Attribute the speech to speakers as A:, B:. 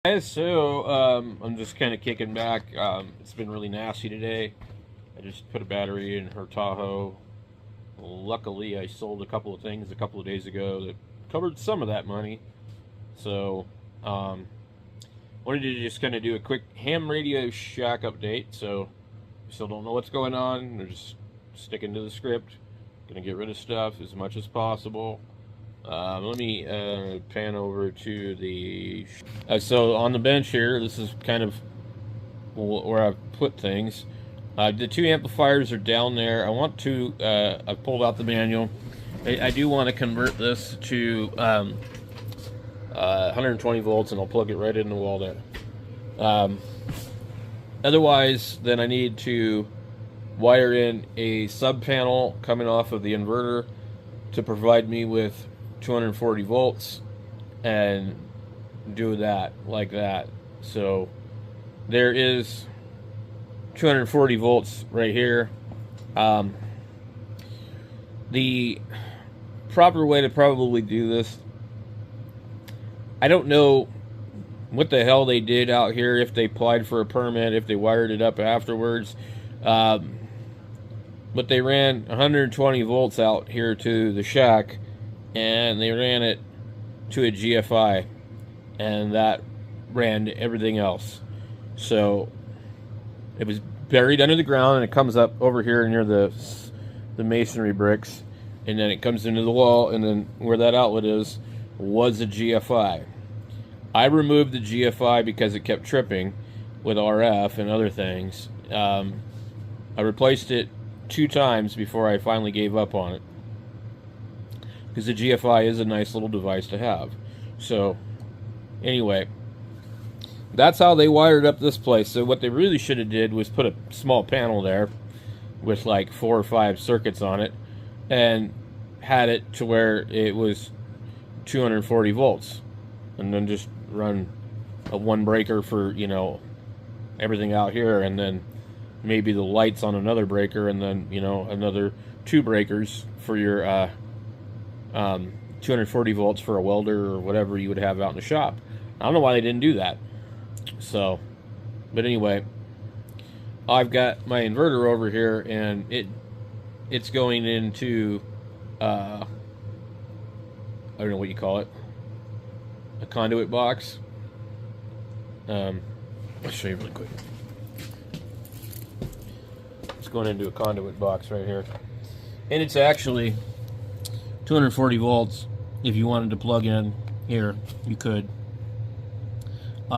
A: Hey, so I'm just kind of kicking back. It's been really nasty today. I just put a battery in her Tahoe. Luckily, I sold a couple of things a couple of days ago that covered some of that money. So, wanted to just kind of do a quick ham radio shack update. So, we still don't know what's going on. We're just sticking to the script. Gonna get rid of stuff as much as possible. Let me pan over to the. So on the bench here, this is kind of where I've put things. The two amplifiers are down there. I want to. I've pulled out the manual. I do want to convert this to 120 volts, and I'll plug it right in the wall there. Otherwise, then I need to wire in a sub panel coming off of the inverter to provide me with 240 volts and do that like that. So there is 240 volts right here. The proper way to probably do this, I don't know what the hell they did out here, if they applied for a permit, if they wired it up afterwards. But they ran 120 volts out here to the shack, and they ran it to a GFI, and that ran everything else. So it was buried under the ground, and it comes up over here near the masonry bricks, and then it comes into the wall, and then where that outlet is was a GFI. I removed the GFI because it kept tripping with RF and other things. I replaced it 2 times before I finally gave up on it, because the GFI is a nice little device to have. So anyway, that's how they wired up this place. So what they really should have did was put a small panel there with like 4 or 5 circuits on it, and had it to where it was 240 volts, and then just run a 1 breaker for, you know, everything out here, and then maybe the lights on another breaker, and then, you know, another 2 breakers for your 240 volts for a welder or whatever you would have out in the shop. I don't know why they didn't do that. So, but anyway, I've got my inverter over here, and it's going into I don't know what you call it, a conduit box. I'll show you really quick. It's going into a conduit box right here, and it's actually 240 volts. If you wanted to plug in here, you could.